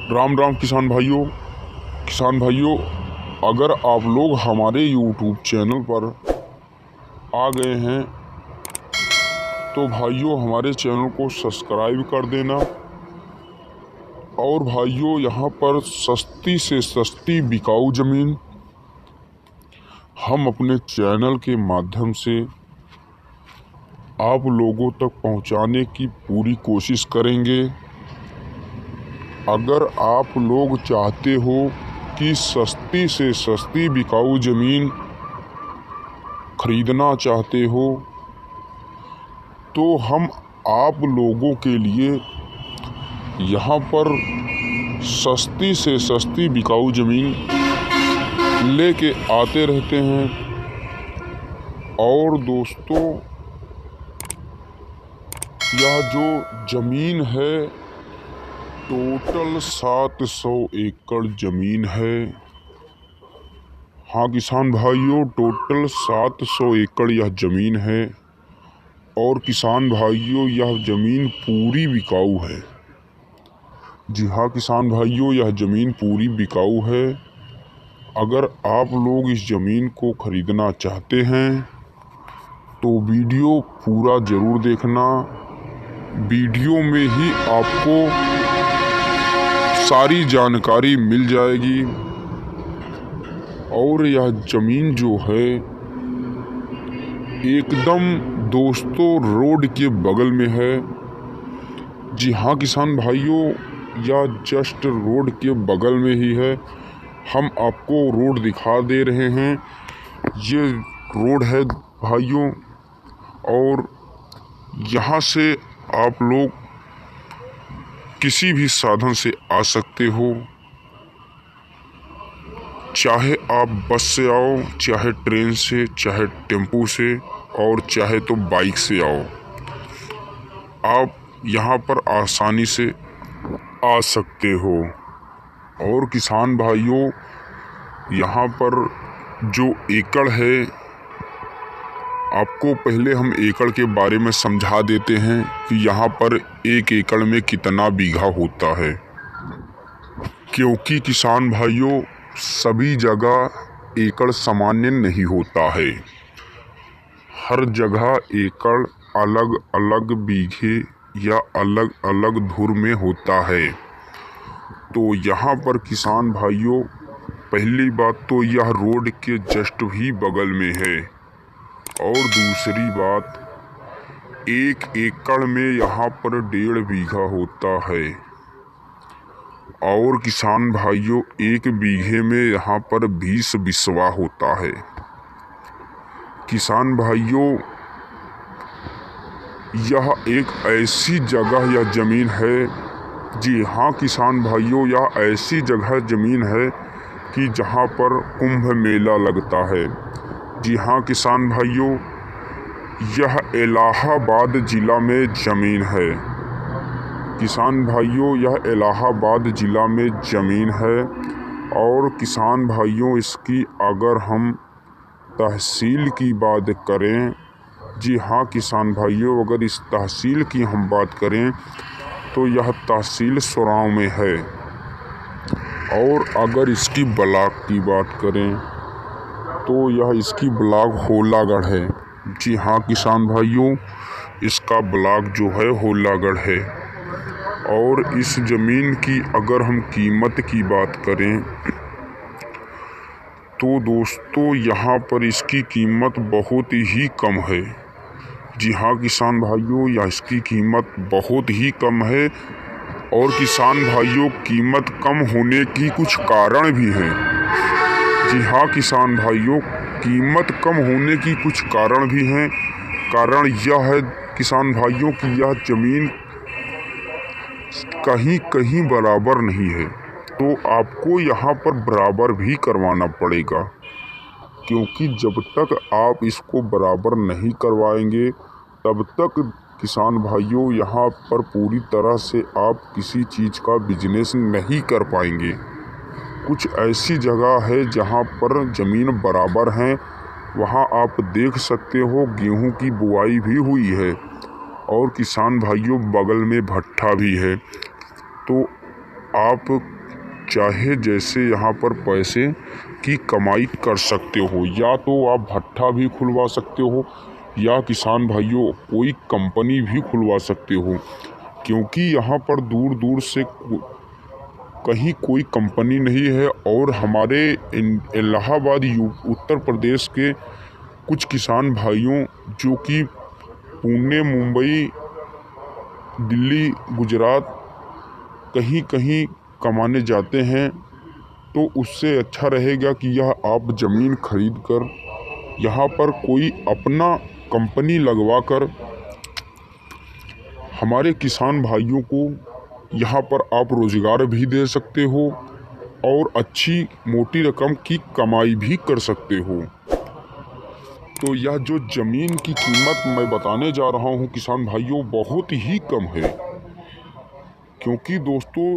राम राम किसान भाइयों, अगर आप लोग हमारे YouTube चैनल पर आ गए हैं तो भाइयों हमारे चैनल को सब्सक्राइब कर देना। और भाइयों, यहाँ पर सस्ती से सस्ती बिकाऊ ज़मीन हम अपने चैनल के माध्यम से आप लोगों तक पहुँचाने की पूरी कोशिश करेंगे। अगर आप लोग चाहते हो कि सस्ती से सस्ती बिकाऊ ज़मीन खरीदना चाहते हो तो हम आप लोगों के लिए यहाँ पर सस्ती से सस्ती बिकाऊ ज़मीन लेके आते रहते हैं। और दोस्तों, यह जो ज़मीन है टोटल 700 एकड़ ज़मीन है। हाँ किसान भाइयों, टोटल 700 एकड़ यह ज़मीन है। और किसान भाइयों, यह ज़मीन पूरी बिकाऊ है। जी हाँ किसान भाइयों, यह ज़मीन पूरी बिकाऊ है। अगर आप लोग इस ज़मीन को ख़रीदना चाहते हैं तो वीडियो पूरा ज़रूर देखना। वीडियो में ही आपको सारी जानकारी मिल जाएगी। और यह ज़मीन जो है एकदम दोस्तों रोड के बगल में है। जी हाँ किसान भाइयों, यह जस्ट रोड के बगल में ही है। हम आपको रोड दिखा दे रहे हैं। ये रोड है भाइयों, और यहाँ से आप लोग किसी भी साधन से आ सकते हो। चाहे आप बस से आओ, चाहे ट्रेन से, चाहे टेम्पो से, और चाहे तो बाइक से आओ। आप यहाँ पर आसानी से आ सकते हो। और किसान भाइयों, यहाँ पर जो एकड़ है, आपको पहले हम एकड़ के बारे में समझा देते हैं कि यहाँ पर एक एकड़ में कितना बीघा होता है। क्योंकि किसान भाइयों, सभी जगह एकड़ सामान्य नहीं होता है। हर जगह एकड़ अलग अलग बीघे या अलग अलग धुर में होता है। तो यहाँ पर किसान भाइयों, पहली बात तो यह रोड के जस्ट भी बगल में है। और दूसरी बात, एक एकड़ में यहाँ पर 1.5 बीघा होता है। और किसान भाइयों, एक बीघे में यहाँ पर 20 बिस्वा होता है। किसान भाइयों, यह एक ऐसी जगह यह ज़मीन है। जी हाँ किसान भाइयों, यह ऐसी जगह ज़मीन है कि जहाँ पर कुंभ मेला लगता है। जी हाँ किसान भाइयों, यह इलाहाबाद ज़िला में ज़मीन है। किसान भाइयों, यह इलाहाबाद ज़िला में ज़मीन है। और किसान भाइयों, इसकी अगर हम तहसील की बात करें, जी हाँ किसान भाइयों, अगर इस तहसील की हम बात करें तो यह तहसील सुराव में है। और अगर इसकी ब्लॉक की बात करें तो यह इसकी ब्लॉक होलागढ़ है। जी हाँ किसान भाइयों, इसका ब्लॉक जो है होलागढ़ है। और इस ज़मीन की अगर हम कीमत की बात करें तो दोस्तों, यहाँ पर इसकी कीमत बहुत ही कम है। जी हाँ किसान भाइयों, यह इसकी कीमत बहुत ही कम है। और किसान भाइयों, कीमत कम होने की कुछ कारण भी हैं। जी हाँ किसान भाइयों, कीमत कम होने की कुछ कारण भी हैं। कारण यह है किसान भाइयों कि यह ज़मीन कहीं कहीं बराबर नहीं है। तो आपको यहाँ पर बराबर भी करवाना पड़ेगा। क्योंकि जब तक आप इसको बराबर नहीं करवाएंगे तब तक किसान भाइयों, यहाँ पर पूरी तरह से आप किसी चीज़ का बिजनेस नहीं कर पाएंगे। कुछ ऐसी जगह है जहाँ पर ज़मीन बराबर हैं, वहाँ आप देख सकते हो गेहूं की बुआई भी हुई है। और किसान भाइयों, बगल में भट्ठा भी है। तो आप चाहे जैसे यहाँ पर पैसे की कमाई कर सकते हो। या तो आप भट्ठा भी खुलवा सकते हो या किसान भाइयों कोई कंपनी भी खुलवा सकते हो, क्योंकि यहाँ पर दूर दूर से कहीं कोई कंपनी नहीं है। और हमारे इलाहाबाद उत्तर प्रदेश के कुछ किसान भाइयों जो कि पुणे, मुंबई, दिल्ली, गुजरात कहीं कहीं कमाने जाते हैं, तो उससे अच्छा रहेगा कि यह आप ज़मीन खरीद कर यहाँ पर कोई अपना कंपनी लगवा कर हमारे किसान भाइयों को यहाँ पर आप रोज़गार भी दे सकते हो और अच्छी मोटी रकम की कमाई भी कर सकते हो। तो यह जो ज़मीन की कीमत मैं बताने जा रहा हूँ किसान भाइयों, बहुत ही कम है, क्योंकि दोस्तों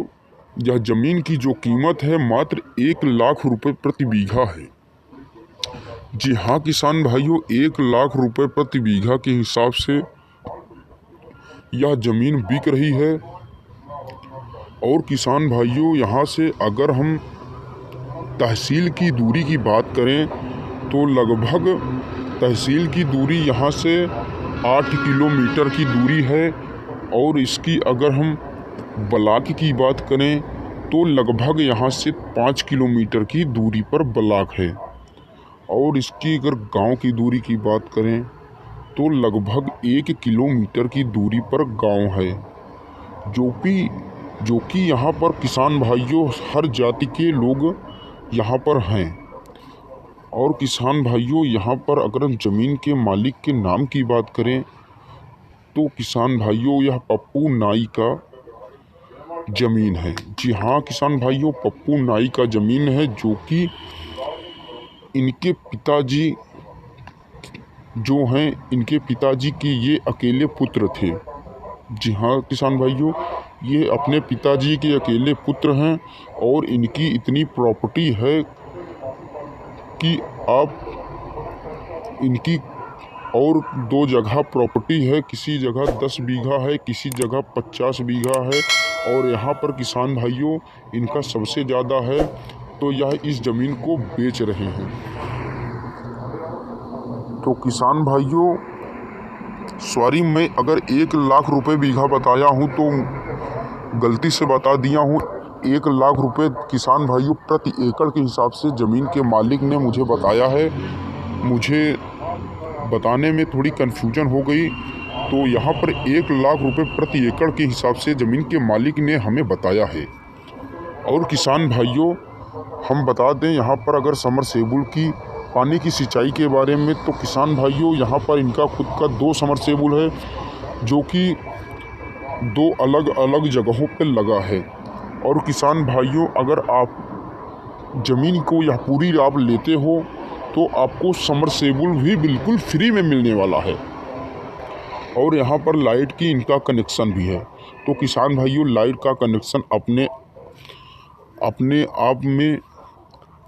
यह ज़मीन की जो कीमत है मात्र 1 लाख रुपए प्रति बीघा है। जी हाँ किसान भाइयों, 1 लाख रुपए प्रति बीघा के हिसाब से यह ज़मीन बिक रही है। और किसान भाइयों, यहाँ से अगर हम तहसील की दूरी की बात करें तो लगभग तहसील की दूरी यहाँ से 8 किलोमीटर की दूरी है। और इसकी अगर हम ब्लॉक की बात करें तो लगभग यहाँ से 5 किलोमीटर की दूरी पर ब्लॉक है। और इसकी अगर गांव की दूरी की बात करें तो लगभग 1 किलोमीटर की दूरी पर गांव है, जो कि यहाँ पर किसान भाइयों हर जाति के लोग यहाँ पर हैं। और किसान भाइयों, यहाँ पर अगर हम ज़मीन के मालिक के नाम की बात करें तो किसान भाइयों यह पप्पू नाई का ज़मीन है। जी हाँ किसान भाइयों, पप्पू नाई का ज़मीन है, जो कि इनके पिताजी जो हैं, इनके पिताजी के ये अकेले पुत्र थे। जी हाँ किसान भाइयों, ये अपने पिताजी के अकेले पुत्र हैं। और इनकी इतनी प्रॉपर्टी है कि आप इनकी और 2 जगह प्रॉपर्टी है, किसी जगह 10 बीघा है, किसी जगह 50 बीघा है। और यहाँ पर किसान भाइयों इनका सबसे ज़्यादा है, तो यह इस ज़मीन को बेच रहे हैं। तो किसान भाइयों सॉरी, मैं अगर 1 लाख रुपए बीघा बताया हूँ तो गलती से बता दिया हूँ। 1 लाख रुपए किसान भाइयों प्रति एकड़ के हिसाब से ज़मीन के मालिक ने मुझे बताया है। मुझे बताने में थोड़ी कन्फ्यूजन हो गई, तो यहाँ पर 1 लाख रुपए प्रति एकड़ के हिसाब से ज़मीन के मालिक ने हमें बताया है। और किसान भाइयों हम बता दें, यहाँ पर अगर समरसेबुल की पानी की सिंचाई के बारे में, तो किसान भाइयों यहाँ पर इनका खुद का 2 समरसेबुल है, जो कि 2 अलग अलग जगहों पर लगा है। और किसान भाइयों अगर आप ज़मीन को यह पूरी आप लेते हो तो आपको समरसेबुल भी बिल्कुल फ्री में मिलने वाला है। और यहाँ पर लाइट की इनका कनेक्शन भी है। तो किसान भाइयों लाइट का कनेक्शन अपने आप में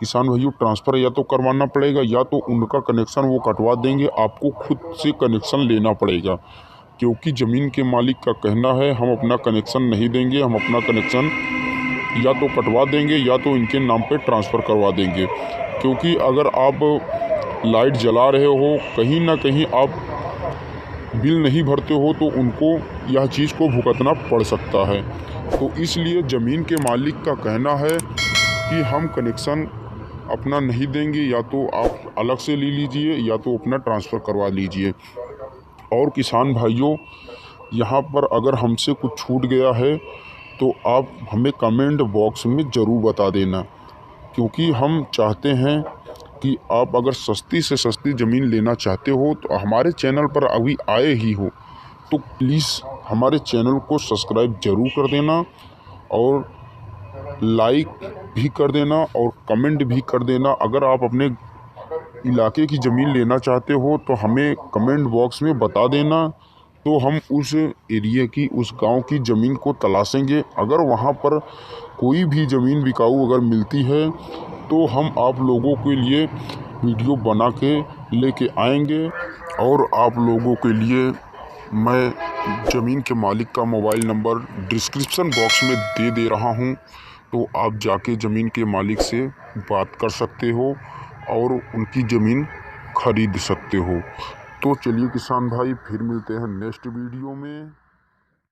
किसान भाइयों ट्रांसफ़र या तो करवाना पड़ेगा, या तो उनका कनेक्शन वो कटवा देंगे, आपको खुद से कनेक्शन लेना पड़ेगा। क्योंकि ज़मीन के मालिक का कहना है हम अपना कनेक्शन नहीं देंगे, हम अपना कनेक्शन या तो कटवा देंगे या तो इनके नाम पे ट्रांसफ़र करवा देंगे। क्योंकि अगर आप लाइट जला रहे हो, कहीं ना कहीं आप बिल नहीं भरते हो, तो उनको यह चीज़ को भुगतना पड़ सकता है। तो इसलिए ज़मीन के मालिक का कहना है कि हम कनेक्शन अपना नहीं देंगे, या तो आप अलग से ले लीजिए या तो अपना ट्रांसफ़र करवा लीजिए। और किसान भाइयों यहाँ पर अगर हमसे कुछ छूट गया है तो आप हमें कमेंट बॉक्स में ज़रूर बता देना, क्योंकि हम चाहते हैं कि आप अगर सस्ती से सस्ती ज़मीन लेना चाहते हो तो हमारे चैनल पर अभी आए ही हो तो प्लीज़ हमारे चैनल को सब्सक्राइब ज़रूर कर देना और लाइक भी कर देना और कमेंट भी कर देना। अगर आप अपने इलाके की ज़मीन लेना चाहते हो तो हमें कमेंट बॉक्स में बता देना, तो हम उस एरिया की, उस गांव की ज़मीन को तलाशेंगे। अगर वहां पर कोई भी ज़मीन बिकाऊ अगर मिलती है तो हम आप लोगों के लिए वीडियो बना के लेके आएंगे। और आप लोगों के लिए मैं ज़मीन के मालिक का मोबाइल नंबर डिस्क्रिप्शन बॉक्स में दे रहा हूं, तो आप जाके ज़मीन के मालिक से बात कर सकते हो और उनकी ज़मीन खरीद सकते हो। तो चलिए किसान भाई, फिर मिलते हैं नेक्स्ट वीडियो में।